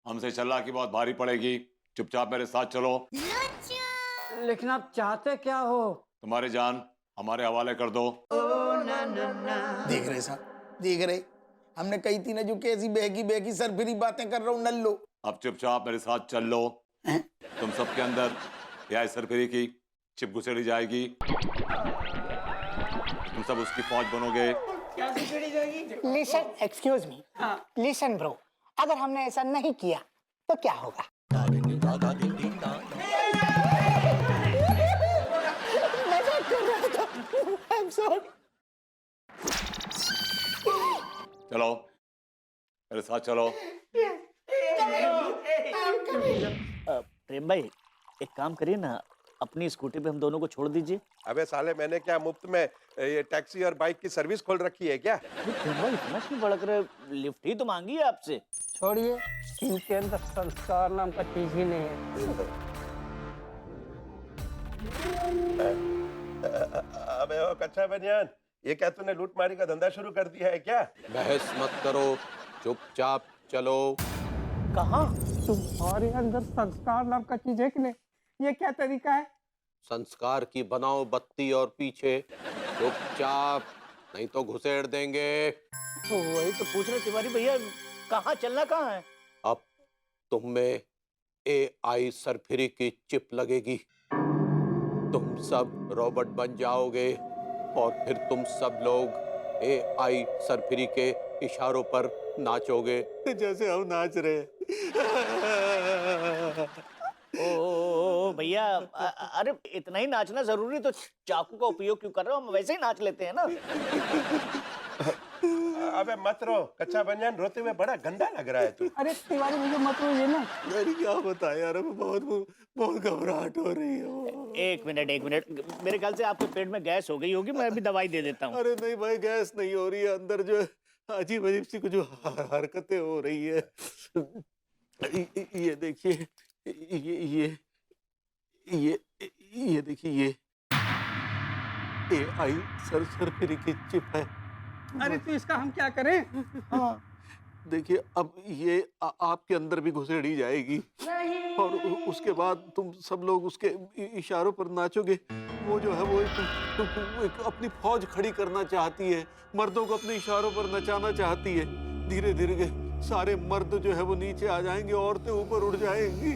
हमसे चलना की बहुत भारी पड़ेगी। चुपचाप मेरे साथ चलो। लेकिन आप चाहते क्या हो? तुम्हारी जान हमारे हवाले कर दो। देख रहे साहब, देख रहे, हमने कही थी ना जो कैसी बहकी बहकी सरफिरी बातें कर रहा हूँ नल्लो। अब चुपचाप मेरे साथ चल लो। हैं? तुम सबके अंदर यह सरफिरी की चिप घुसेड़ी जाएगी। तुम सब उसकी फौज बनोगे। क्या घुसेड़ी जाएगी? Listen, excuse me, listen bro, अगर हमने ऐसा नहीं किया तो क्या होगा? मजाक कर रहा था। I'm sorry. चलो मेरे साथ चलो। प्रेम भाई, एक काम करिए ना, अपनी स्कूटी पे हम दोनों को छोड़ दीजिए। अबे साले, मैंने क्या मुफ्त में ये टैक्सी और बाइक की सर्विस खोल रखी है क्या? प्रेम भाई इतना क्यों भड़क रहे? लिफ्ट ही तो मांगी है आपसे। छोड़िए, इनके अंदर संस्कार नाम का चीज ही नहीं है। अबे ओ कच्चा बनियान, ये क्या तूने लूटमारी का धंधा शुरू कर दिया है क्या? बहस मत करो, चुपचाप चलो। कहाँ? तुम्हारे अंदर संस्कार नाम का चीज है कि नहीं? ये क्या तरीका है? संस्कार की बनाओ बत्ती और पीछे। चुपचाप, नहीं तो घुसेड़ देंगे। तो वही तो पूछ रहे तिवारी भैया, कहाँ चलना कहाँ है? अब तुम में AI सरफिरी की चिप लगेगी। तुम सब रोबोट बन जाओगे और फिर तुम सब लोग AI सरफिरी के इशारों पर नाचोगे जैसे हम नाच रहे हैं। ओ भैया, अरे इतना ही नाचना जरूरी तो चाकू का उपयोग क्यों कर रहे हो? हम वैसे ही नाच लेते हैं ना। अबे मत रो कच्चा बनियान, रोते हुए बड़ा गंदा लग रहा है तू। अरे तिवारी भैया मत रोइए ना। मैंने क्या बताया यार, हमें बहुत घबराहट हो रही है। एक मिनट, मेरे ख्याल से आपके पेट में गैस हो गई होगी, मैं अभी दवाई दे देता हूँ। अरे नहीं भाई, गैस नहीं हो रही है, अंदर जो है अजीब अजीब सी कुछ हरकतें हो रही है। ये देखिए, ये देखिए, ये AI सरफिरी की चिप है। अरे तो इसका हम क्या करें? हाँ, देखिए अब ये आपके अंदर भी घुसेड़ी जाएगी और उसके बाद तुम सब लोग उसके इशारों पर नाचोगे। वो जो है वो एक अपनी फौज खड़ी करना चाहती है, मर्दों को अपने इशारों पर नचाना चाहती है। धीरे धीरे सारे मर्द जो है वो नीचे आ जाएंगे, औरतें ऊपर उड़ जाएंगी।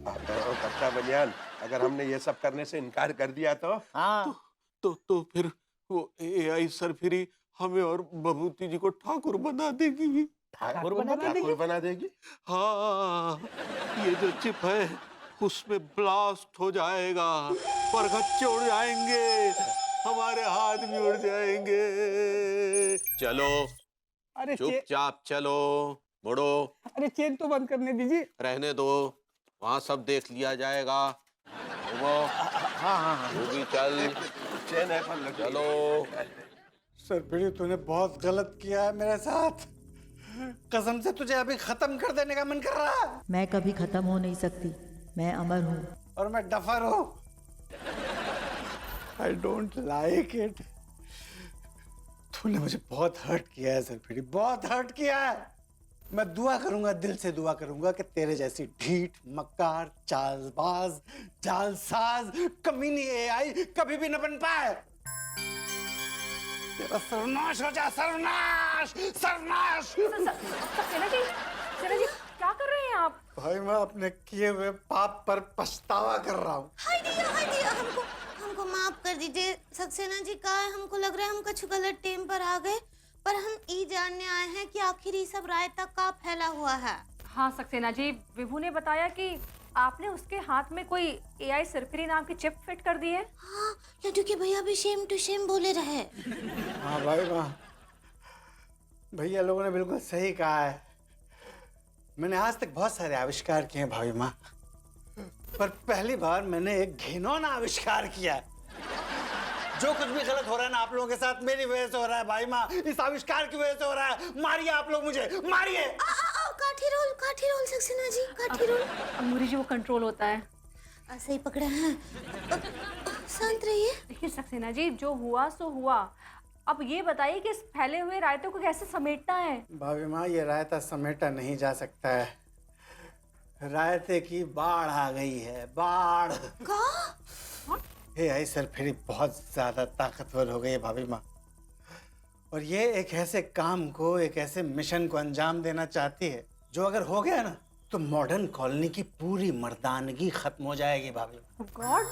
कच्चा बनियान, अगर हमने ये सब करने से इनकार कर दिया तो? हाँ, तो फिर वो AI सरफिरी हमें और बभूति जी को ठाकुर बना देगी। ठाकुर बना देगी? ठाकुर बना देगी? हाँ, ये जो चिप है उसमें ब्लास्ट हो जाएगा, परगच्चे उड़ जाएंगे, हमारे हाथ भी उड़ जाएंगे। चलो अरे चुपचाप चलो, मुड़ो। अरे चेन तो बंद करने दीजिए। रहने दो, वहाँ सब देख लिया जाएगा। वो वो भी चल, चैन है पर लग चलो। सरफिरी, तूने बहुत गलत किया है मेरे साथ। कसम से तुझे अभी खत्म कर देने का मन कर रहा है। मैं कभी खत्म हो नहीं सकती, मैं अमर हूँ। और मैं डफर हूँ। I don't like it. तूने मुझे बहुत हर्ट किया है सरफिरी, बहुत हर्ट किया है। मैं दुआ करूंगा, दिल से दुआ करूंगा कि तेरे जैसी ढीठ, मक्कार, चालबाज, जालसाज, कमीनी AI कभी भी न बन पाए। तेरा सर्वनाश हो जाए, सर्वनाश, सर्वनाश। सेना जी, क्या कर रहे हैं आप? भाई मैं अपने किए हुए पाप पर पछतावा कर रहा हूँ। हाय दिया, हमको माफ कर दीजिए सक्सेना जी। का हमको लग रहा है हम कुछ गलत टेम पर आ गए, पर हम ये जानने आए हैं कि आखिर ये सब राय तक का फैला हुआ है। हाँ सक्सेना जी, विभू ने बताया कि आपने उसके हाथ में कोई AI सरफिरी नाम की चिप फिट कर दी है। हाँ, लड्डू के भैया भी सेम टू सेम बोले रहे। हाँ भाई, वाह, भैया लोगों ने बिल्कुल सही कहा है। मैंने आज तक बहुत सारे आविष्कार किए हैं भाई माँ, पर पहली बार मैंने एक घिनौना आविष्कार किया है। जो कुछ भी गलत हो रहा है ना आप लोगों के साथ, मेरी वजह से हो रहा है भाई माँ, इस आविष्कार की वजह से हो रहा है। मारिए आप लोग मुझे, मारिए। काठी रोल सक्सेना जी, काठी रोल। अंगूरी जी, वो कंट्रोल होता है। ऐसे ही पकड़े हैं। शांत रहिए। देखिए सक्सेना जी, जो हुआ सो हुआ। अब ये बताइए कि इस फैले हुए रायतों को कैसे समेटना है। भाभी माँ, ये रायता समेटा नहीं जा सकता है। रायते की बाढ़ आ गई है, बाढ़। AI सरफिरी बहुत ज्यादा ताकतवर हो गई है भाभी माँ, और ये एक ऐसे काम को, एक ऐसे मिशन को अंजाम देना चाहती है जो अगर हो गया ना तो मॉडर्न कॉलोनी की पूरी मर्दानगी खत्म हो जाएगी भाभी माँ। गॉड,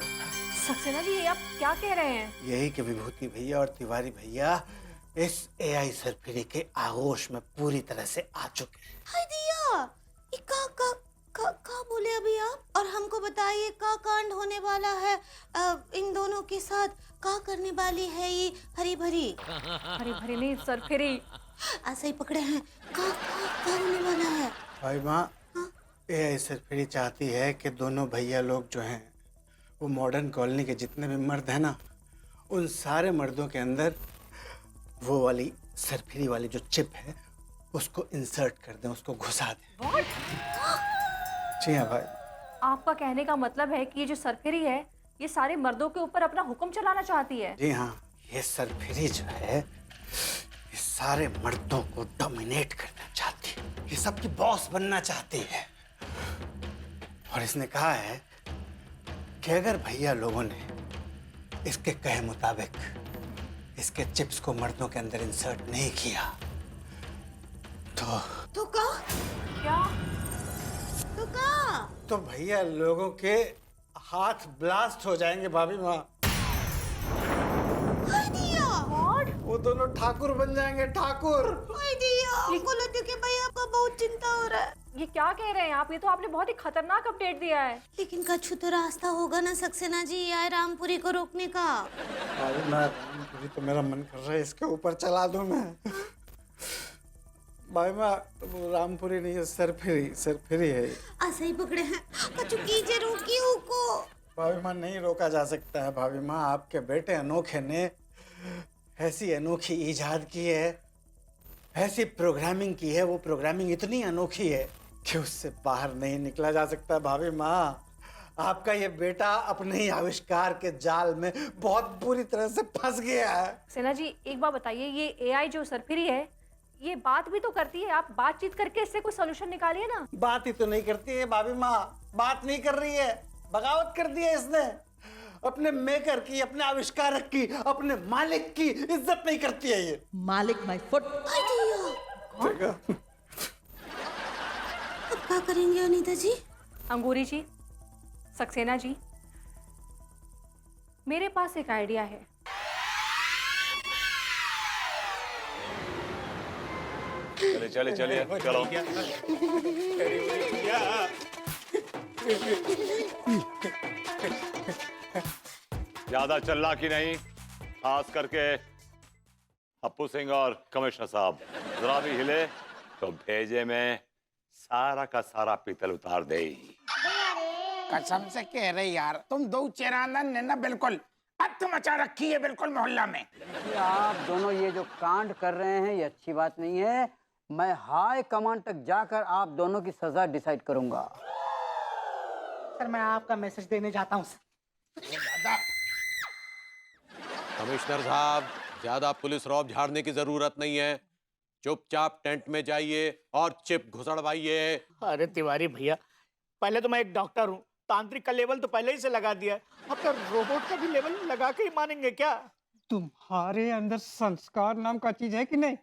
सक्सेना जी ये आप क्या कह रहे हैं? यही कि विभूति भैया और तिवारी भैया इस AI सरफिरी के आगोश में पूरी तरह से आ चुके हैं। हाय दिया, ये का बोले अभी आप? और हमको बताइए का कांड होने वाला है इन दोनों के साथ? का करने वाली है ये हरी भरी? हरी भरी नहीं, सरफिरी। ऐसा ही पकड़े हैं। का होने वाला है? भाई माँ, AI सरफिरी चाहती है कि दोनों भैया लोग जो हैं वो मॉडर्न कॉलोनी के जितने भी मर्द हैं ना, उन सारे मर्दों के अंदर वो वाली सरफिरी वाली जो चिप है उसको इंसर्ट कर दें, उसको घुसा दें। जी हाँ भाई। आपका कहने का मतलब है कि ये जो सरफिरी है ये सारे मर्दों के ऊपर अपना हुक्म चलाना चाहती है? जी हाँ, ये सरफिरी जो है ये सारे मर्दों को डोमिनेट करना चाहती है, ये सबकी बॉस बनना चाहती है। और इसने कहा है कि अगर भैया लोगों ने इसके कहे मुताबिक इसके चिप्स को मर्दों के अंदर इंसर्ट नहीं किया तो का? क्या? तो का? तो भैया लोगों के हाथ ब्लास्ट हो जाएंगे भाभी माँ। हाय दिया, वो दोनों ठाकुर बन जाएंगे, ठाकुर। हाय दिया, हमको लगता है कि भैया आपका बहुत चिंता हो रहा है। ये क्या कह रहे हैं आप? ये तो आपने बहुत ही खतरनाक अपडेट दिया है। लेकिन कछु तो रास्ता होगा ना सक्सेना जी आए रामपुरी को रोकने का? भाभी मैं रामपुरी तो मेरा मन कर रहा है इसके ऊपर चला दूं मैं। भाई माँ, वो रामपुरी नहीं है, सरफिरी है। ऐसा ही पकड़े हैं। कछु कीजिए, रोकिए उनको। भाभी माँ, नहीं रोका जा सकता है भाभी माँ। आपके बेटे अनोखे ने ऐसी अनोखी इजाद की है, ऐसी प्रोग्रामिंग की है, वो प्रोग्रामिंग इतनी अनोखी है कि उससे बाहर नहीं निकला जा सकता भाभी माँ। आपका ये बेटा अपने ही आविष्कार के जाल में बहुत बुरी तरह से फंस गया है। सेना जी एक बात बताइए, ये AI जो सरफिरी है ये बात भी तो करती है, आप बातचीत करके इससे कोई सोल्यूशन निकालिए ना। बात ही तो नहीं करती है भाभी माँ, बात नहीं कर रही है, बगावत कर दी है इसने। अपने मेकर की, अपने आविष्कारक की, अपने मालिक की इज्जत नहीं करती है ये। मालिक माय फुट। देखा? अब क्या करेंगे अनीता जी? अंगूरी जी, सक्सेना जी, मेरे पास एक आइडिया है। चले चलिए चलो। ज्यादा चलना की नहीं, खास करके अप्पू सिंह और कमिश्नर साहब, जरा भी हिले तो भेजे में सारा का सारा पीतल उतार दे। कसम से कह रहे यार, तुम दो चेरानन ने ना बिल्कुल अत मचा रखी है बिल्कुल मोहल्ला में। आप दोनों ये जो कांड कर रहे हैं ये अच्छी बात नहीं है। मैं हाई कमांड तक जाकर आप दोनों की सजा डिसाइड करूंगा। सर मैं आपका मैसेज देने जाता हूँ। कमिश्नर साहब, ज्यादा पुलिस रौब झाड़ने की जरूरत नहीं है। चुपचाप टेंट में जाइए और चिप घुसड़वाइए। अरे तिवारी भैया, पहले तो मैं एक डॉक्टर हूँ, तांत्रिक का लेवल तो पहले ही से लगा दिया है, अब तो रोबोट का भी लेवल लगा के ही मानेंगे क्या? तुम्हारे अंदर संस्कार नाम का चीज है कि नहीं?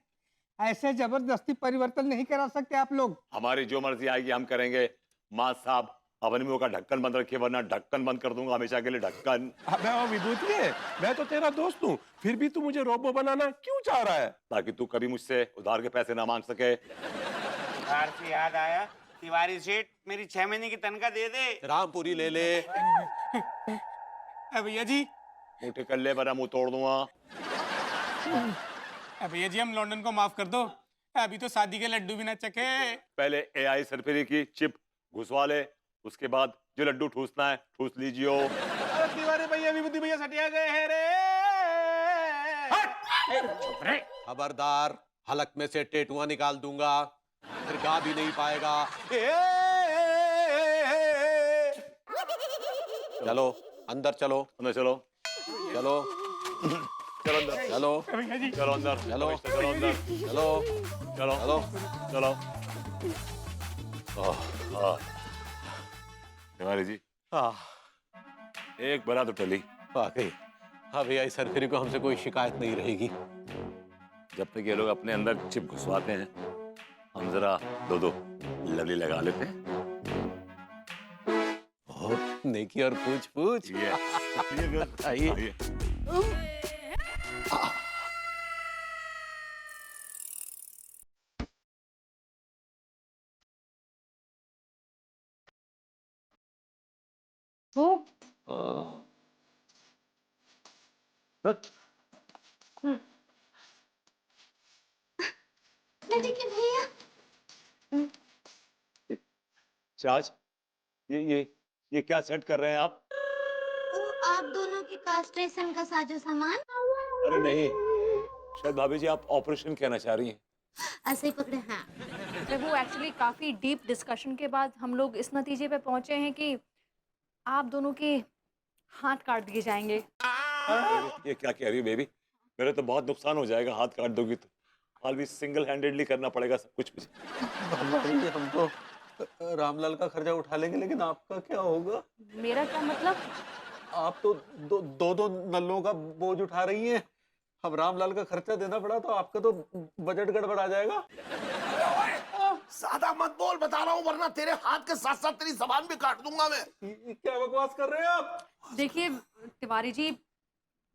ऐसे जबरदस्ती परिवर्तन नहीं करा सकते आप लोग। हमारी जो मर्जी आएगी हम करेंगे। माँ साहब, अपने मुंह का ढक्कन बंद रखिए वरना ढक्कन बंद कर दूंगा हमेशा के लिए, ढक्कन। अबे वो विभूति है, मैं तो तेरा दोस्त हूँ, फिर भी तू मुझे रोबो बनाना क्यों चाह रहा है? ताकि तू कभी मुझसे उधार के पैसे ना मांग सके। उधार से याद आया, तिवारी सेठ मेरी 6 महीने की तनख्वाह दे दे। रामपुरी ले ले। भैया जी, मुठे कर ले वरना मुंह तोड़ दूंगा। भैया जी हम लंदन को माफ कर दो, अभी तो शादी के लड्डू भी ना चखे। पहले AI सरफिरी की चिप घुसवा ले, उसके बाद जो लड्डू ठूसना है ठूस लीजिए। अरे तिवारी भैया विभूति भैया सटिया गए हैं रे। खबरदार, हलक में से टेटुआ निकाल दूंगा, फिर गा भी नहीं पाएगा। चलो अंदर चलो, अंदर चलो। चलो। चलो अंदर। हेलो चलो अंदर। हेलो चलो अंदर। हेलो चलो हेलो चलो। तिवारी जी हाँ एक बना तो टली। वाकई हाँ भैया, इस सरफिरी को हमसे कोई शिकायत नहीं रहेगी। जब तक ये लोग अपने अंदर चिप घुसवाते हैं हम जरा दो दो लवली लगा लेते हैं। बहुत नेकी और पूछ पूछ। आइए आइए। लड्डू के भैया, चाच ये क्या सेट कर रहे हैं आप? वो आप दोनों की कास्ट्रेशन का साजो सामान। अरे नहीं, शायद भाभी जी आप ऑपरेशन कहना चाह रही हैं। ऐसे ही पकड़े हैं। प्रभु एक्चुअली काफ़ी डीप डिस्कशन के बाद हम लोग इस नतीजे पे पहुंचे हैं कि आप दोनों के हाथ काट दिए जाएंगे। ये क्या कह रही है बेबी? मेरा तो बहुत नुकसान हो जाएगा हाथ काट दोगी तो। हाल भी सिंगल हैंडेडली करना पड़ेगा सब कुछ मुझे। हम तो रामलाल का खर्चा उठा लेंगे, लेकिन आपका क्या होगा? मेरा क्या मतलब? आप तो दो नलों का बोझ उठा रही हैं। हम रामलाल का खर्चा देना पड़ा तो आपका तो बजट गड़बड़ा जाएगा। ज्यादा मत बोल, बता रहा हूँ, वरना तेरे हाथ के साथ साथ तेरी जबान भी काट दूंगा मैं। क्या बकवास कर रहे हैं आप? देखिए तिवारी जी,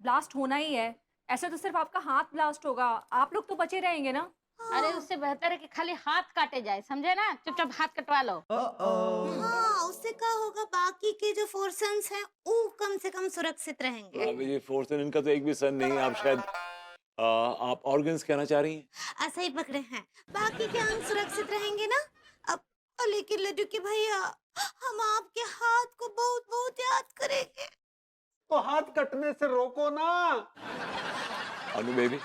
ब्लास्ट होना ही है। ऐसे तो सिर्फ आपका हाथ ब्लास्ट होगा, आप लोग तो बचे रहेंगे ना। अरे उससे बेहतर है कि खाली हाथ काटे जाए, समझे ना? चुपचाप हाथ कटवा लो। हाँ, उससे क्या होगा, बाकी के जो फोर्सन्स हैं वो कम से कम सुरक्षित रहेंगे। भाभी जी फोर्सन इनका तो एक भी सन नहीं है। आप शायद आप ऑर्गन्स कहना चाह रही हैं? ऐसा ही पकड़े हैं, बाकी के अंग सुरक्षित रहेंगे ना। अब लेकिन लड्डू के भैया, हम आपके हाथ को बहुत बहुत याद करेंगे। तो हाथ कटने से रोको ना। अनु बेबी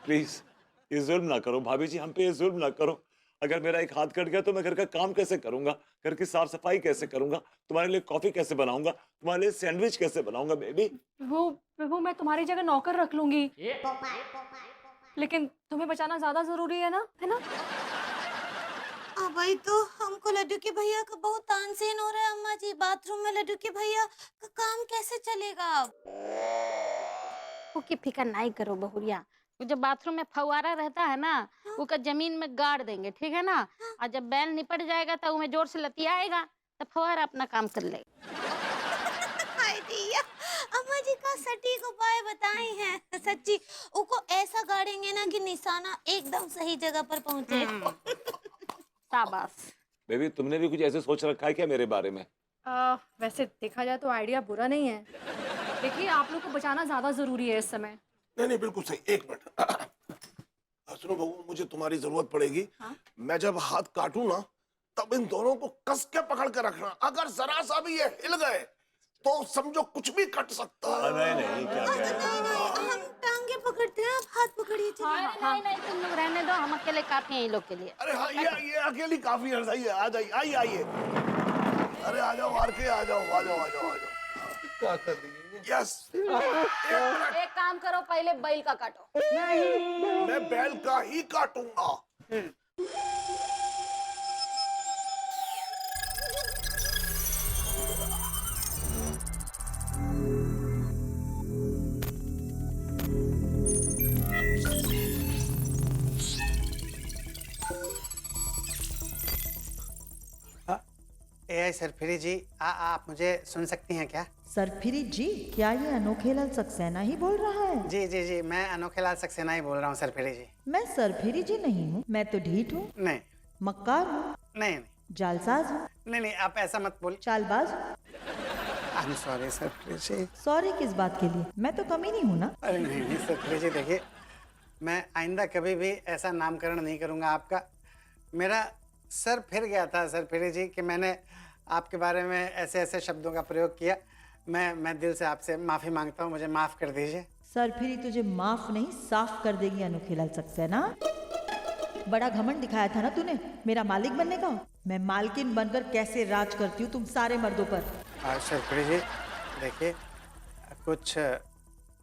प्लीज ये जुल्म ना करो। भाभी जी हम पे ये जुल्म ना करो। अगर मेरा एक हाथ कट गया तो मैं घर का काम कैसे करूंगा? घर की साफ सफाई कैसे करूंगा? तुम्हारे लिए कॉफी कैसे बनाऊंगा? तुम्हारे लिए सैंडविच कैसे बनाऊंगा बेबी? प्रभु मैं तुम्हारी जगह नौकर रख लूंगी, लेकिन तुम्हें बचाना ज्यादा जरूरी है ना, है ना? भाई तो हमको लड्डू के भैया का बहुत तानसेन हो रहा है। अम्मा जी, बाथरूम में लड्डू के भैया का काम कैसे चलेगा अब? की फिक्र नहीं करो बहुरिया। जब बाथरूम में फव्वारा रहता है ना, वो का जमीन में गाड़ देंगे, ठीक है ना? और जब बैल निपट जाएगा तो उसमें जोर से लतियाएगा तो फव्वारा अपना काम कर लेगा। हाय दिया, अम्मा जी का सटीक उपाय बताए हैं। सच्ची उको ऐसा गाड़ेंगे ना कि निशाना एकदम सही जगह पर पहुंचे। शाबाश। बेबी तुमने भी कुछ ऐसे सोच रखा है क्या मेरे बारे में? वैसे देखा जाए तो आइडिया बुरा नहीं है। देखिए आप लोग को बचाना ज्यादा जरूरी है इस समय। नहीं बिल्कुल सही। एक मिनट सुनो बहू, मुझे तुम्हारी जरूरत पड़ेगी। हाँ? मैं जब हाथ काटूं ना, तब इन दोनों को कस के पकड़ के रखना। अगर जरा सा भी ये हिल गए तो समझो कुछ भी कट सकता है। नहीं क्या कह रहे हैं? हम टांगे पकड़ते हैं, आप हाथ पकड़िए। नहीं तुम लोग रहने दो, हम अकेले काफी हैं इन लोग के लिए। अरे हाँ, ये अकेली काफी है। सही है, आ जाइए आइए। अरे आ जाओ, मार के आ जाओ, आ जाओ आ जाओ आ जाओ। क्या कर रही है? यस। एक काम करो, पहले बैल का काटो। मैं बैल का ही काटूंगा। एआई सरफिरी जी, आप मुझे सुन सकती हैं क्या? सरफिरी जी, क्या ये अनोखेलाल सक्सेना ही बोल रहा है? जी जी जी, मैं अनोखेलाल सक्सेना ही बोल रहा हूँ सरफिरी जी। मैं सरफिरी जी नहीं हूँ, मैं तो ढीठ हूँ, नहीं मक्कार हूँ, नहीं जालसाज हूँ, नहीं, आप ऐसा मत बोल। चालबाज। आई एम सॉरी सरफिरी जी। सॉरी किस बात के लिए? मैं तो कमी नहीं हूँ ना। अरे नहीं सरफिरी जी, देखिए मैं आइंदा कभी भी ऐसा नामकरण नहीं करूँगा आपका। मेरा सर फिर गया था सरफिरी जी कि मैंने आपके बारे में ऐसे ऐसे शब्दों का प्रयोग किया। मैं दिल से आपसे माफ़ी मांगता हूँ, मुझे माफ़ कर दीजिए। सरफिरी तुझे माफ नहीं साफ कर देगी अनोखेलाल सक्सेना। बड़ा घमंड दिखाया था ना तूने मेरा मालिक बनने का। मैं मालकिन बनकर कैसे राज करती हूँ तुम सारे मर्दों पर। सरफिरी जी देखिए, कुछ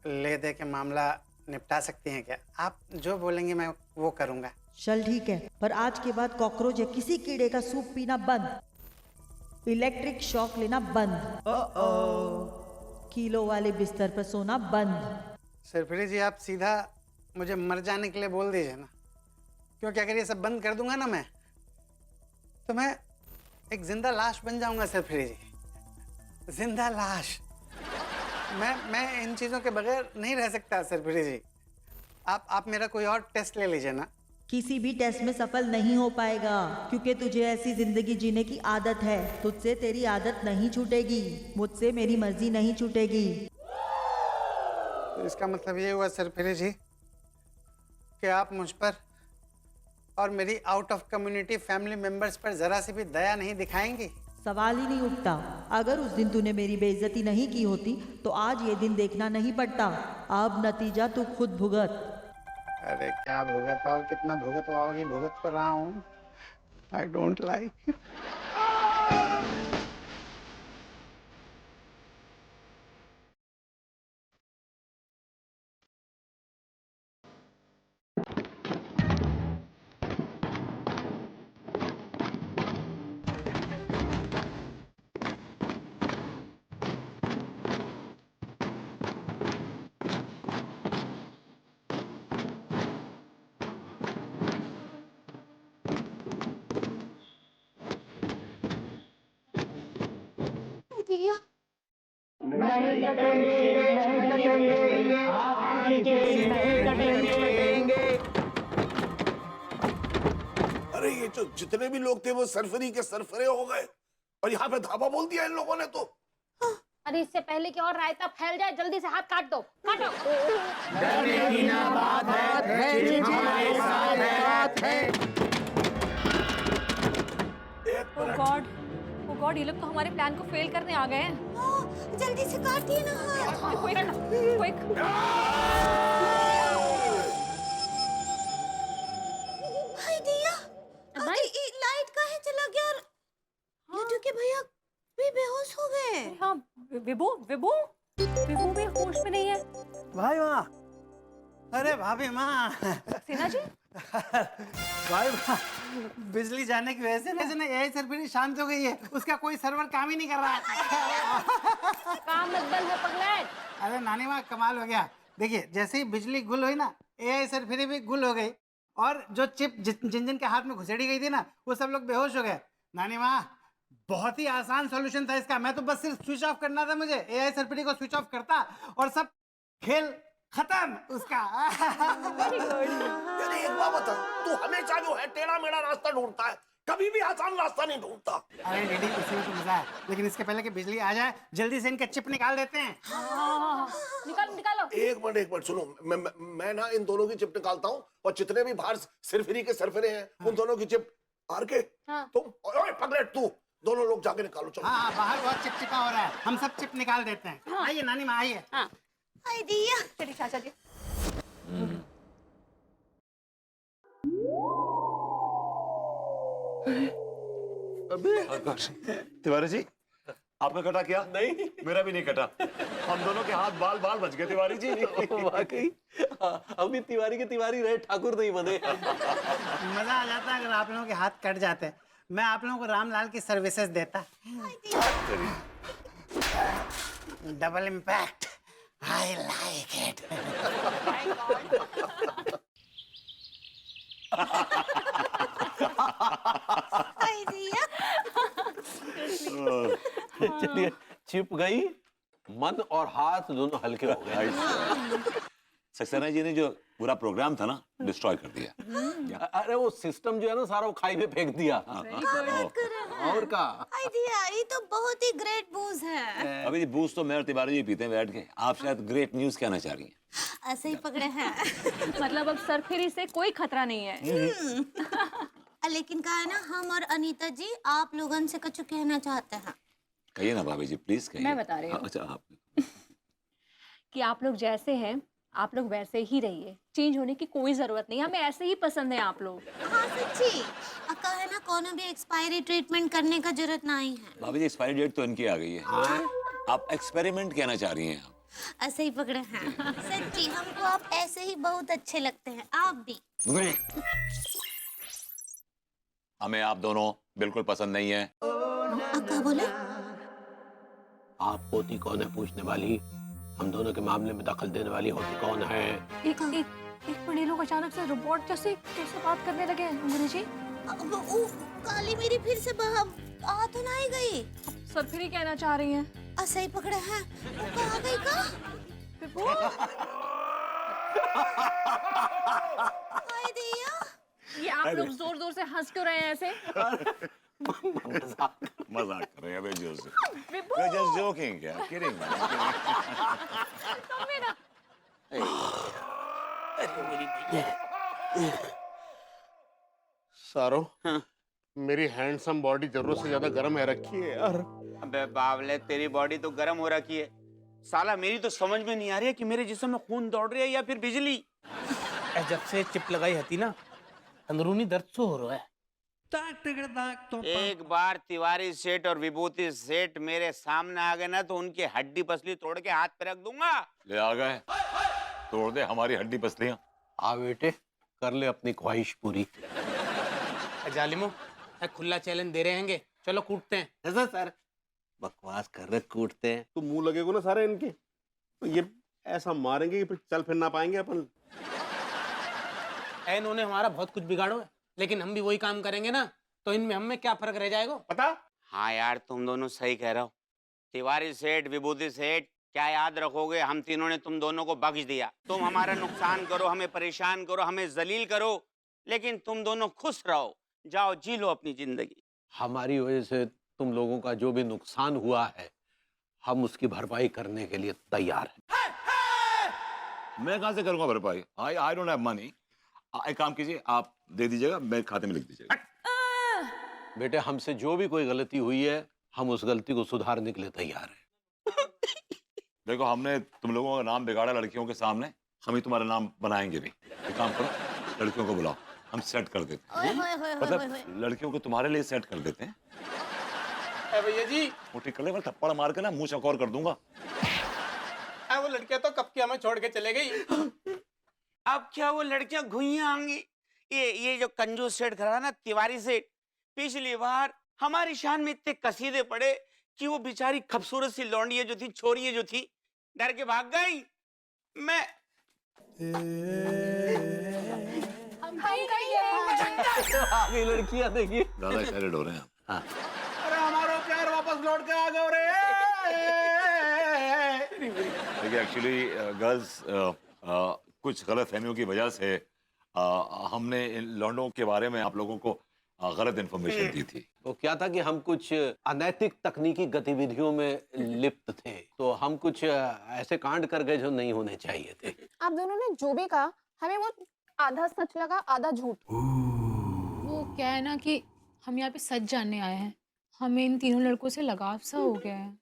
ले दे के मामला निपटा सकती हैं क्या? आप जो बोलेंगे मैं वो करूँगा। चल ठीक है, पर आज के बाद कॉकरोच या किसी कीड़े का सूप पीना बंद, इलेक्ट्रिक शॉक लेना बंद, किलो वाले बिस्तर पर सोना बंद। सरफरी जी, आप सीधा मुझे मर जाने के लिए बोल दीजिए ना, क्योंकि अगर ये सब बंद कर दूंगा ना मैं, तो मैं एक जिंदा लाश बन जाऊंगा सरफरी जी, जिंदा लाश। मैं इन चीज़ों के बगैर नहीं रह सकता सरफरी जी। आप मेरा कोई और टेस्ट ले लीजिए ना। किसी भी टेस्ट में सफल नहीं हो पाएगा, क्योंकि तुझे ऐसी जिंदगी जीने की आदत है। तुझसे तेरी आदत नहीं छूटेगी, मुझसे मेरी मर्जी नहीं छूटेगी। तो इसका मतलब ये हुआ सरफरी जी कि आप मुझ पर और मेरी out of community family members पर जरा सी भी दया नहीं दिखाएंगी? सवाल ही नहीं उठता। अगर उस दिन तूने मेरी बेइज्जती नहीं की होती तो आज ये दिन देखना नहीं पड़ता। अब नतीजा तू खुद भुगत। अरे क्या भुगत पाओ, कितना भुगत पाओगी? भुगत कर रहा हूँ। I don't like. अरे ये जो जितने भी लोग थे वो सरफरी के सरफरे हो गए, और यहाँ पे धाबा बोल दिया इन लोगों ने तो। अरे इससे पहले कि और रायता फैल जाए, जल्दी से हाथ काट दो, काटो। ओ गॉड, ये लोग तो हमारे प्लान को फेल करने आ गए हैं। जल्दी से काटिए ना हाथ। क्विक। हाय दिया, ये लाइट काहे चला गया और लड्डू के भैया भी बेहोश हो गए। हाँ, विभू भी होश में नहीं है। भाई माँ, अरे भाभी माँ, सेना जी, भाई माँ, बिजली जाने की वजह से ना यही सरफरी शांत हो गई है। उसका कोई सर्वर काम ही नहीं कर रहा है। काम मत बंद है पगलेट। अरे नानी माँ, कमाल हो गया। देखिए, जैसे ही बिजली गुल हुई ना, एआई सरफरी भी गुल हो गई, और जो चिप जिन जिन के हाथ में घुसेड़ी गई थी ना, वो सब लोग बेहोश हो गए। नानी माँ, बहुत ही आसान सॉल्यूशन था इसका। मैं तो बस सिर्फ स्विच ऑफ करना था मुझे। एआई सरफरी को स्विच ऑफ करता और सब खेल खत्म उसका। यार एक बात बता, तू हमेशा जो है टेढ़ा मेढ़ा रास्ता ढूंढता है, कभी भी आसान रास्ता नहीं ढूंढता। अरे डैडी, इसी में तो मजा है। लेकिन इसके पहले कि बिजली आ जाए, जल्दी से इनका चिप निकाल देते हैं। निकालो। एक मिनट सुनो, मैं ना इन दोनों की चिप निकालता हूँ, और जितने भी बाहर सरफरी के सरफरे हैं, उन दोनों की चिप। आर के, तुम, ओए पगलेट, तू दोनों लोग जाके निकालो। चलो। हाँ, बाहर बहुत चिपचिपा हो रहा है, हम सब चिप निकाल देते हैं। आइए नानी माँ, आइए। हाय दिया। चलिए चाचा जी। तिवारी जी, आपका कटा क्या? नहीं, मेरा भी नहीं कटा। हम दोनों के हाथ बाल बच गए तिवारी जी। वाकई अभी तिवारी के तिवारी रहे, ठाकुर नहीं बने। मजा आ जाता अगर आप लोगों के हाथ कट जाते। मैं आप लोगों को रामलाल की सर्विसेज देता। Double impact, I like it. चलिए, चिप गई, मन और हाथ दोनों हल्के हो गए। सक्सेना जी ने जो पूरा प्रोग्राम था ना, डिस्ट्रॉय कर दिया। अरे वो सिस्टम जो है ना, सारा वो खाई में फेंक दिया। और का दिया, ये तो बहुत ही ग्रेट बूज है। अभी जी बूज तो मैं और तिवारी जी पीते हैं बैठ के। आप शायद ग्रेट न्यूज कहना चाह रही हैं। ऐसे ही पकड़े हैं। मतलब अब सरफरी से कोई खतरा नहीं है। लेकिन कहा है ना, हम और अनीता जी आप लोगन से कुछ कहना चाहते हैं। कहिए ना भाभी जी, प्लीज कहिए। मैं बता रही हूँ। अच्छा, आप कि आप लोग जैसे हैं, आप लोग वैसे ही रहिए। चेंज होने की कोई जरूरत नहीं, हमें ऐसे ही पसंद है आप लोग। हाँ सच्ची, अक्का है ना, कोनो भी एक्सपायरी ट्रीटमेंट करने का जरूरत नहीं है। भाभी जी, एक्सपायरी डेट तो इनकी आ गई है। आप एक्सपेरिमेंट कहना चाह रही हैं। ऐसे ही पकड़े हैं। सच्ची हमको आप ऐसे ही बहुत अच्छे लगते हैं, आप भी। हमें आप दोनों बिल्कुल पसंद नहीं है। क्या बोले? आप होती कौन है पूछने वाली? हम दोनों के मामले में दखल देने वाली होती कौन है? एक मिनट, ये लोग अचानक से रोबोट जैसे कैसे बात करने लगे हैं गुरुजी? काली मेरी फिर से आ तो नहीं गई। सर फिर ही कहना चाह रही हैं। ऐसे ही पकड़े हैं, वो कहाँ गई का? हाय दिया। ये आप लोग जोर जोर से हंस क्यों रहे हैं ऐसे? मजाक कर रहे हैं अबे जोर से। We're just joking, क्या? Kidding, man. सारो, मेरी हैंडसम बॉडी जरूरत से ज्यादा गर्म है रखी है यार। अबे बावले, तेरी बॉडी तो गर्म हो रखी है। साला मेरी तो समझ में नहीं आ रही है कि मेरे जिस्म में खून दौड़ रही है या फिर बिजली। जब से चिप लगाई हती ना, अंदरूनी दर्द सो हो रहा है। एक बार तिवारी सेठ और विभूति सेठ मेरे सामने आ गए ना तो उनकी हड्डी पसली तोड़ के हाथ पे रख दूंगा। ले आ गए, तोड़ दे हमारी हड्डी पसलियां। आ बेटे, कर ले अपनी ख्वाहिश पूरी। जालिमो, खुला चैलेंज दे रहे हैंगे, चलो कूटते हैं। ऐसा सर बकवास कर रहे, कूटते हैं तो मुंह लगेगा ना सारे इनके, तो ये ऐसा मारेंगे कि फिर चल फिर ना पाएंगे अपन। इन्होंने हमारा बहुत कुछ बिगाड़ो है, लेकिन हम भी वही काम करेंगे ना, तो इनमें हम में क्या फर्क रह जाएगा पता? हाँ यार, तुम दोनों सही कह रहे हो। तिवारी सेठ, विभूति सेठ, क्या याद रखोगे, हम तीनों ने तुम दोनों को बख्श दिया। तुम हमारा नुकसान करो, हमें परेशान करो, हमें जलील करो, लेकिन तुम दोनों खुश रहो, जाओ जी लो अपनी जिंदगी। हमारी वजह से तुम लोगों का जो भी नुकसान हुआ है, हम उसकी भरपाई करने के लिए तैयार हैं। मैं कहाँ से करूँगा भरपाई? I don't have money. एक काम कीजिए, आप दे दीजिएगा, मेरे खाते में लिख दीजिएगा। बेटे, हमसे जो भी कोई गलती हुई है, हम उस गलती को सुधारने के लिए तैयार हैं। देखो, हमने तुम लोगों का नाम बिगाड़ा लड़कियों के सामने, हम ही तुम्हारा नाम बनाएंगे भी। एक काम करो, लड़कियों को बुलाओ, हम सेट कर देते हैं। मतलब लड़कियों को तुम्हारे लिए सेट कर देते हैं। भैया जी, मुट्ठी कर ले, मैं थप्पड़ मार के ना मुंह चौकोर कर दूंगा। वो लड़कियां तो कब की हमें छोड़ के चले गई। अब क्या वो लड़कियां घुइयां आएंगी? ये जो कंजूस सेठ खड़ा ना, तिवारी सेठ, पिछली बार हमारी शान में इतने कसीदे पड़े कि वो बेचारी खूबसूरत सी लौंडियां जो थी, छोरियां जो थी, डर के भाग गई। मैं आगे लड़कियां देखिए, ज्यादा एक्साइटेड हो रहे हैं। हाँ। अरे हमारा प्यार वापस लौट के आ गए रे। देखिए, एक्चुअली गर्ल्स, कुछ गलत फहमियों की वजह से हमने इन लौंडों के बारे में आप लोगों को गलत इन्फॉर्मेशन दी थी। वो क्या था कि हम कुछ अनैतिक तकनीकी गतिविधियों में लिप्त थे, तो हम कुछ ऐसे कांड कर गए जो नहीं होने चाहिए थे। आप दोनों ने जो भी कहा, हमें वो आधा सच लगा, आधा झूठ। वो क्या है ना कि हम यहाँ पे सच जानने आए हैं, हमें इन तीनों लड़कों से लगाव सा हो गया है।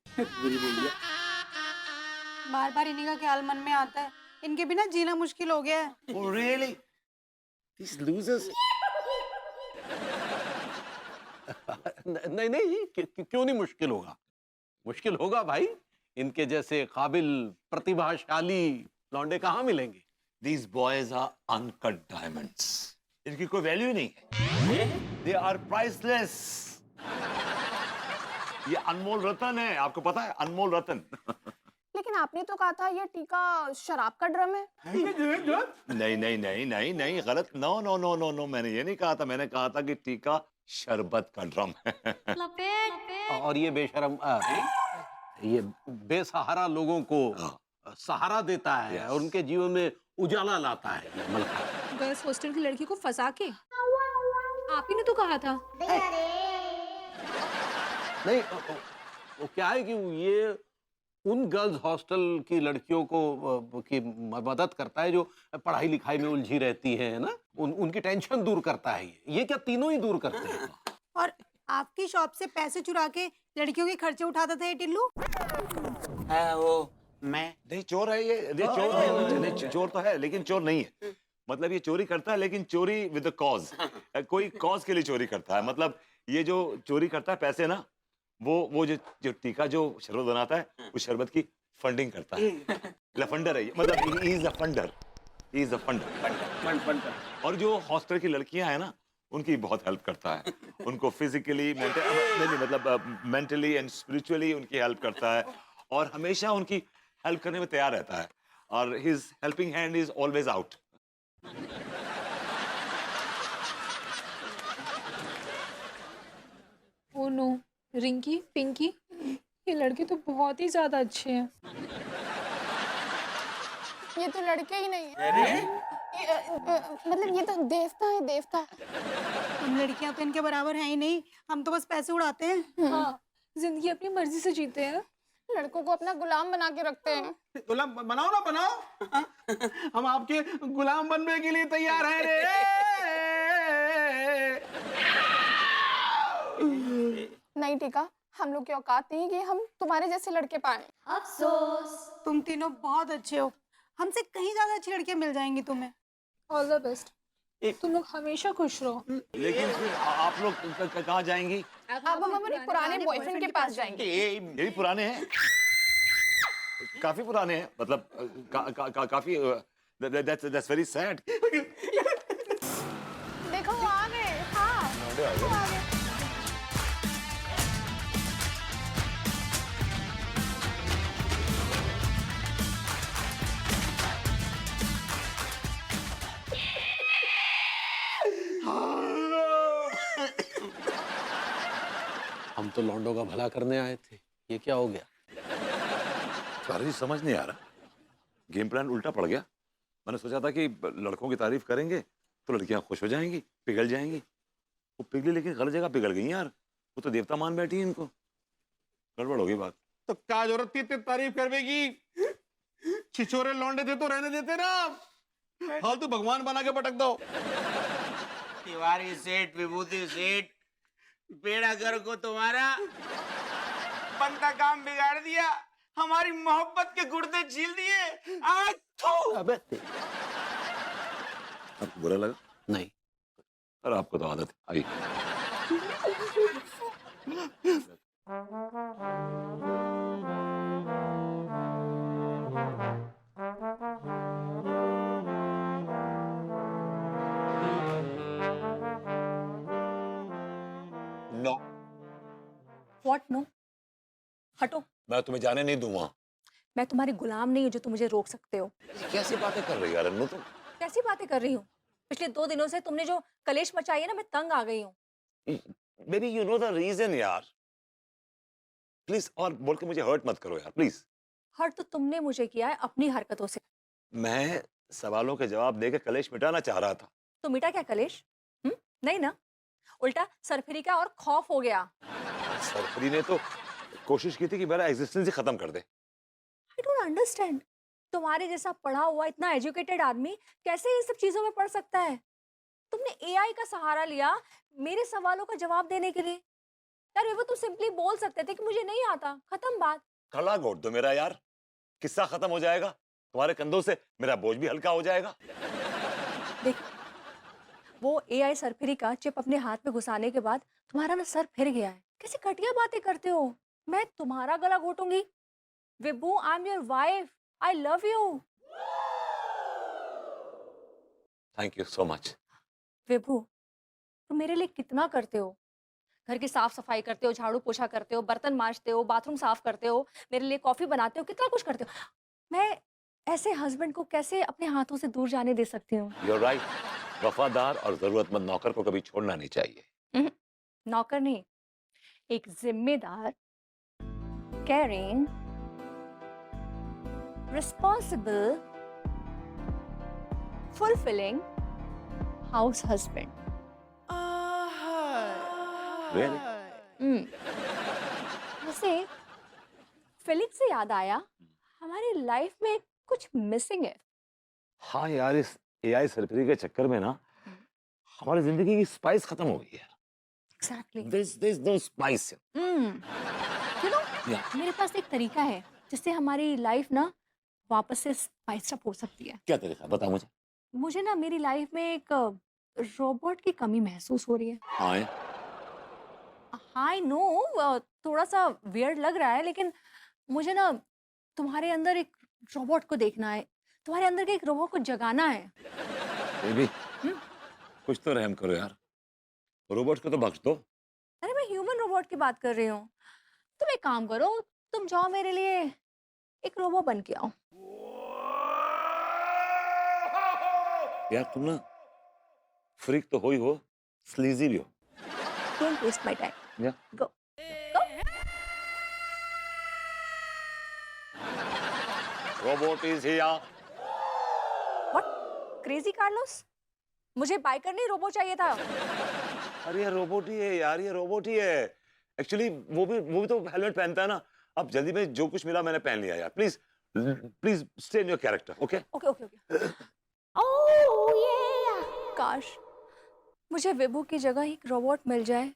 बार बार इन्हीं का ख्याल मन में आता है, इनके बिना जीना मुश्किल हो गया है। Oh, really? These losers? नहीं, क्यों नहीं मुश्किल होगा? मुश्किल होगा भाई, इनके जैसे काबिल प्रतिभाशाली लौंडे कहाँ मिलेंगे? These boys are uncut diamonds. इनकी कोई वैल्यू ही नहीं है। They are priceless. ये अनमोल रतन है, आपको पता है? अनमोल रतन। लेकिन आपने तो कहा था ये टीका शराब का ड्रम है। नहीं, गलत। नो, मैंने ये नहीं कहा था। मैंने कहा था कि टीका शरबत का ड्रम है। और ये बेशरम ये बेसहारा लोगों को सहारा देता है और उनके जीवन में उजाला लाता है। मलका गर्ल्स हॉस्टल की लड़की को फंसा के आप ही ने तो कहा था। नहीं, वो क्या है कि ये उन गर्ल्स हॉस्टल की लड़कियों को की मदद करता है जो पढ़ाई लिखाई में उलझी रहती हैं, ना, उनकी टेंशन दूर करता है। ये क्या तीनों ही दूर करते हैं। और आपकी शॉप से पैसे चुरा के लड़कियों के खर्चे उठाता था ये टिल्लू। वो मैं नहीं, चोर है ये चोर नहीं, चोर तो है लेकिन चोर नहीं है। मतलब ये चोरी करता है लेकिन चोरी विद अ कॉज, कोई कॉज के लिए चोरी करता है। मतलब ये जो चोरी करता है पैसे ना, वो जो टीका जो शरबत बनाता है, उस शरबत की फंडिंग करता है। लफंडर है ये, मतलब he is a funder, he is a funder. और जो हॉस्टल की लड़कियां हैं ना, उनकी बहुत हेल्प करता है। उनको फिजिकली मतलब मेंटली एंड स्पिरिचुअली उनकी हेल्प करता है, और हमेशा उनकी हेल्प करने में तैयार रहता है, और his helping hand is always out. Oh no, Rinki, Pinki, ये लड़के तो बहुत ही ज्यादा अच्छे हैं। ये तो लड़के ही नहीं है। मतलब ये तो देवता है, देवता। हम लड़कियां तो इनके बराबर हैं ही नहीं, हम तो बस पैसे उड़ाते हैं। हाँ, जिंदगी अपनी मर्जी से जीते हैं, लड़कों को अपना गुलाम बना के रखते हैं। गुलाम बनाओ ना बनाओ, हम आपके गुलाम बनने के लिए तैयार हैं रे। नहीं टीका, हम लोग की औकात नहीं कि हम तुम्हारे जैसे लड़के पाए। अफसोस, तुम तीनों बहुत अच्छे हो, हमसे कहीं ज्यादा अच्छी लड़कियां मिल जाएंगी तुम्हें। ऑल द बेस्ट, तुम लोग हमेशा खुश रहो। लेकिन फिर आप लोग कहाँ जाएंगी? अब हम अपने पुराने बॉयफ्रेंड के पास जाएंगे। ये भी पुराने हैं, काफी पुराने हैं, मतलब काफी that's very sad। देखो वो आ गए। हाँ, वो आ गए। हम तो लौंडों का भला करने आए थे, ये क्या हो गया? जी समझ नहीं आ रहा, गेम प्लान उल्टा पड़ गया। मैंने सोचा था कि लड़कों की तारीफ करेंगे तो लड़कियां खुश हो जाएंगी, पिघल जाएंगी। वो पिघली लेकिन गलत जगह पिघल गई यार। वो तो देवता मान बैठी है, इनको गड़बड़ होगी बात। तो क्या जरूरत थी इतनी तारीफ करने की? छिछोरे लौंडे थे तो रहने देते ना, फालतू भगवान बना के पटक दो। तिवारी सेठ, विभूति सेठ, बेड़ा गर्क को तुम्हारा बनता काम बिगाड़ दिया, हमारी मोहब्बत के गुर्दे झील दिए। आज अबे आपको बुरा लगा? नहीं, और आपको तो आदत है। I know, what know? हटो, मैं तुम्हें जाने नहीं दूंगा। मैं तुम्हारी गुलाम नहीं हूँ जो तुम मुझे रोक सकते हो। कैसी बातें कर रही है यार अन्नू तुम? कैसी बातें कर रही हूँ? पिछले 2 दिनों से तुमने जो कलेश मचाई है ना, मैं तंग आ गई हूँ। Baby you know the reason यार, प्लीज और बोल के मुझे हर्ट मत करो यार प्लीज। हर्ट तो तुमने मुझे किया है अपनी हरकतों से। मैं सवालों के जवाब देकर कलेश मिटाना चाह रहा था। तो मिटा क्या कलेश? नहीं ना, उल्टा सरफिरी का और खौफ हो गया। सरफरी ने तो कोशिश की थी कि मेरा एग्जिस्टेंस ही खत्म कर दे। आई डोंट अंडरस्टैंड, तुम्हारे जैसा पढ़ा हुआ इतना एजुकेटेड आदमी कैसे इन सब चीजों में पढ़ सकता है? तुमने एआई का सहारा लिया मेरे सवालों का जवाब देने के लिए। यार वो तुम सिंपली बोल सकते थे कि मुझे नहीं आता, खत्म बात। गला घोट दो मेरा यार, किस्सा खत्म हो जाएगा, तुम्हारे कंधों से मेरा बोझ भी हल्का हो जाएगा। देख, वो एआई सरफिरी का चिप अपने हाथ में घुसाने के बाद तुम्हारा ना सर फिर गया है। कैसे घटिया बातें करते हो? मैं तुम्हारा गला घोटूंगी? Vibhu, I am your wife, I love you. Thank you so much. Vibhu, तुम मेरे लिए कितना करते हो? घर की साफ सफाई करते हो, झाड़ू पोछा करते हो, बर्तन मांजते हो, बाथरूम साफ करते हो, मेरे लिए कॉफी बनाते हो, कितना कुछ करते हो। मैं ऐसे हस्बैंड को कैसे अपने हाथों से दूर जाने दे सकती हूँ? You're right, वफादार और जरूरतमंद नौकर को कभी छोड़ना नहीं चाहिए। नौकर नहीं, एक जिम्मेदार, caring, responsible, fulfilling house husband. Really? वैसे फिलिक्स से याद आया, हमारी लाइफ में कुछ मिसिंग है। हाँ यार, इस एआई सरफरी के चक्कर में ना हमारी जिंदगी की स्पाइस खत्म हो गई है। Exactly. There's no spice. You know, मेरे पास एक तरीका है जिससे हमारी लाइफ ना वापस से स्पाइस अप हो सकती है। क्या तरीका बता मुझे। मुझे ना मेरी लाइफ में एक रोबोट की कमी महसूस हो रही है। हाँ आई नो, थोड़ा सा वियर्ड लग रहा है, लेकिन मुझे ना तुम्हारे अंदर एक रोबोट को देखना है, तुम्हारे अंदर के एक रोबोट को जगाना है। बेबी कुछ तो रहम करो यार, रोबोट को तो बख्श दो। अरे मैं ह्यूमन रोबोट की बात कर रही हूँ। तुम एक काम करो, तुम जाओ मेरे लिए एक रोबोट बन के आओ। यार तुम ना फ्रीक तो हो ही हो, स्लीजी भी हो। Don't waste my time. या go. Robot is here. What? Crazy Carlos? मुझे बाइकर नहीं रोबोट चाहिए था। अरे ये रोबोट ही है यार, ये रोबोट ही है। एक्चुअली वो भी तो हेलमेट पहनता है ना। अब जल्दी में जो कुछ मिला मैंने पहन लिया यार। Please please stay in your character, okay? Okay okay okay. काश मुझे विभू की जगह एक रोबोट मिल जाए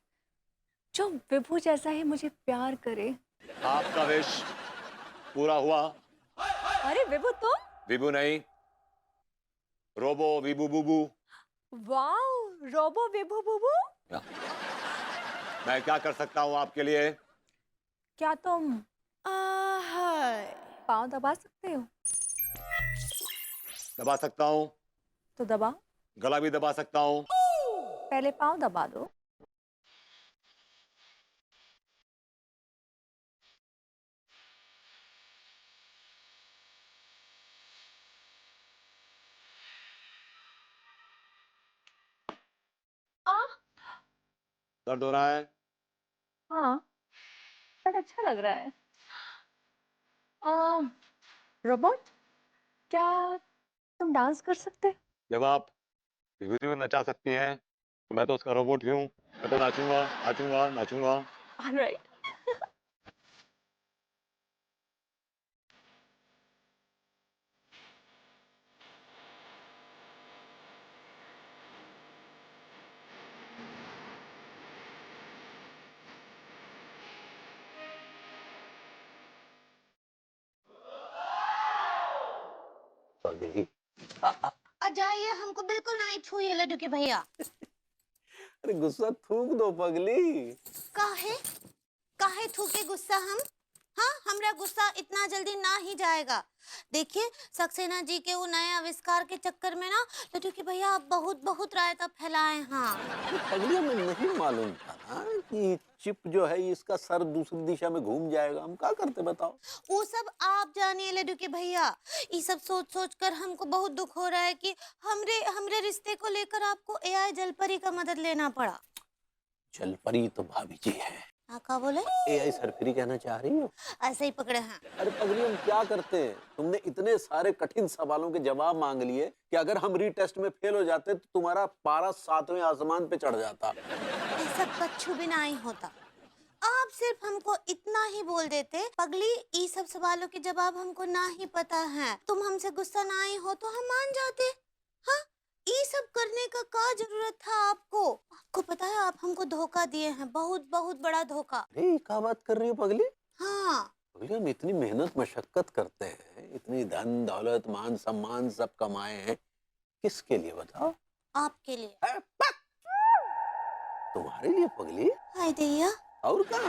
जो विभू जैसा ही मुझे प्यार करे। आपका विश पूरा हुआ। अरे विभू तुम? विभू नहीं, रोबो विभू बुबू। वाओ, रोबो विभू बुबू। मैं क्या कर सकता हूँ आपके लिए? क्या तुम पाँव दबा सकते हो? दबा सकता हूँ, तो दबाओ। गला भी दबा सकता हूँ। पहले पाँव दबा दो। दर्द हो रहा है? हाँ, बट अच्छा लग रहा है। रोबोट, क्या तुम डांस कर सकते? जब आप विभू को नचा सकती हैं तो मैं तो उसका रोबोट ही हूँ। मैं तो नाचूंगा नाचूंगा नाचूंगा। ऑलराइट। जाइए, हमको बिल्कुल नहीं छूइए लड्डू के भैया। अरे गुस्सा थूक दो पगली। काहे काहे थूके गुस्सा हम? हाँ, हमरा गुस्सा इतना जल्दी ना ही जाएगा। देखिए सक्सेना जी के वो नए आविष्कार के चक्कर में ना लड्डू के भैया आप बहुत बहुत रायता फैलाए। हाँ पगली, हमें नहीं मालूम था ना कि चिप जो है इसका सर दूसरी दिशा में घूम जाएगा। हम क्या करते बताओ? वो सब आप जानिए लड्डू के भैया। ये सब सोच सोच कर हमको बहुत दुख हो रहा है कि हमरे रिश्ते को लेकर आपको एआई जलपरी का मदद लेना पड़ा। जलपरी तो भाभी जी है। क्या बोले? एआई सरफिरी कहना चाह रही हो? ऐसे ही पकड़े हैं। अरे पगली, हम क्या करते हैं? तुमने इतने सारे कठिन सवालों के जवाब मांग लिए कि अगर हम रीटेस्ट में फेल हो जाते तो तुम्हारा पारा 7वें आसमान पे चढ़ जाता। ऐसा कच्छु भी नहीं होता। आप सिर्फ हमको इतना ही बोल देते, पगली ये सब सवालों के जवाब हमको ना ही पता है, तुम हमसे गुस्सा ना ही हो तो हम मान जाते। हाँ, ये सब करने का जरूरत था आपको? आपको पता है आप हमको धोखा दिए हैं, बहुत बहुत बड़ा धोखा। अरे क्या बात कर रही हो पगली? हाँ पगली, हम इतनी मेहनत मशक्कत करते हैं, इतनी धन दौलत मान सम्मान सब कमाए हैं, किसके लिए बताओ? आपके लिए। तुम्हारे लिए पगली? हाय दैया। और क्या?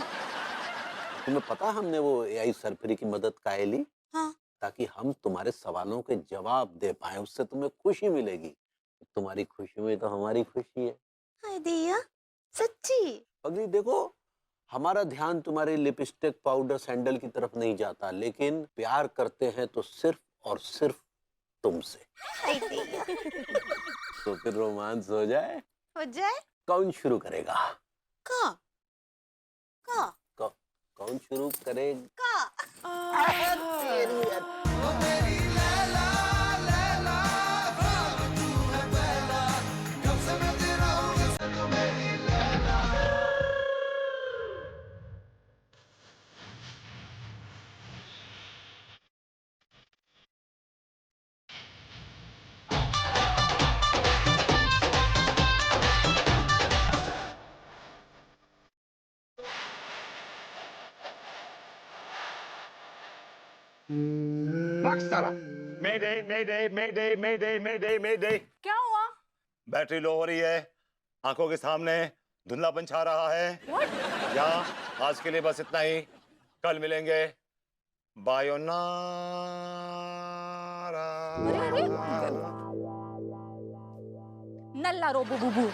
तुम्हें पता हमने वो एआई सरफरी की मदद काहे ली? हाँ। ताकि हम तुम्हारे सवालों के जवाब दे पाए, उससे तुम्हें खुशी मिलेगी। तुम्हारी खुशी में तो हमारी खुशी है। हाय दैया, सच्ची? पगली देखो, हमारा ध्यान तुम्हारे लिपस्टिक पाउडर सैंडल की तरफ नहीं जाता, लेकिन प्यार करते हैं तो सिर्फ और सिर्फ तुमसे। हाय दैया। तो फिर रोमांस हो जाए? हो जाए। कौन शुरू करेगा? का कौन शुरू करेगा? मेडे मेडे मेडे मेडे मेडे मेडे। क्या हुआ? बैटरी लो हो रही है, आंखों के सामने धुंधलापन छा रहा है। यहाँ आज के लिए बस इतना ही, कल मिलेंगे। बायोनारा। नल्ला रो बुबू।